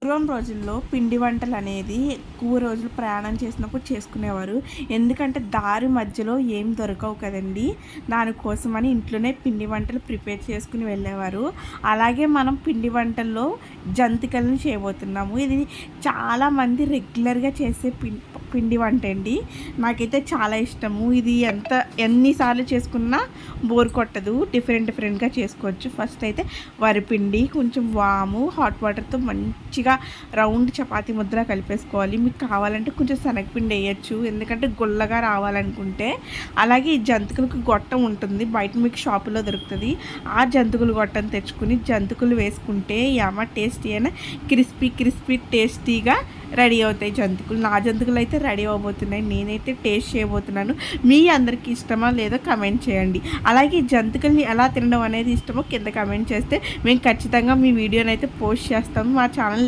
పూర్వం రోజుల్లో పిండి వంటలనేది ఎక్కువ రోజులు ప్రయాణం చేసినప్పుడు చేసుకునేవారు. ఎందుకంటే దారి మధ్యలో ఏం దొరకవు కదండీ! దానికోసమని ఇంట్లోనే పిండి వంటలు ప్రిపేర్ చేసుకొని వెళ్ళేవారు. అలాగే మనం పిండి వంటల్లో జంతికలను చేయబోతున్నాము. ఇది చాలామంది రెగ్యులర్‌గా చేసే పిండి వంట అండి. నాకైతే చాలా ఇష్టము. ఇది ఎన్నిసార్లు చేసుకున్నా బోర్ కొట్టదు. డిఫరెంట్‌గా చేసుకోవచ్చు. ఫస్ట్ అయితే వరిపిండి, కొంచెం వాము, హాట్ వాటర్‌తో మంచిగా రౌండ్ చపాతీ ముద్దలా కలిపేసుకోవాలి. మీకు కావాలంటే కొంచెం శనగపిండి వేయచ్చు, ఎందుకంటే గుల్లగా రావాలనుకుంటే. అలాగే ఈ జంతికలకు గొట్టం ఉంటుంది, బయట మీకు షాపులో దొరుకుతుంది. ఆ జంతికలు గొట్టం తెచ్చుకుని జంతికలు వేసుకుంటే యమ్మ టేస్టీ అయిన క్రిస్పీ టేస్టీగా రెడీ అవుతాయి జంతికలు. నా జంతికలు అయితే రెడీ అవ్వబోతున్నాయి. నేనైతే టేస్ట్ చేయబోతున్నాను. మీ అందరికీ ఇష్టమా లేదో కమెంట్ చేయండి. అలాగే ఈ జంతికల్ని ఎలా తినడం అనేది ఇష్టమో కింద కమెంట్ చేస్తే మేము ఖచ్చితంగా మీ వీడియోని అయితే పోస్ట్ చేస్తాము. మా ఛానల్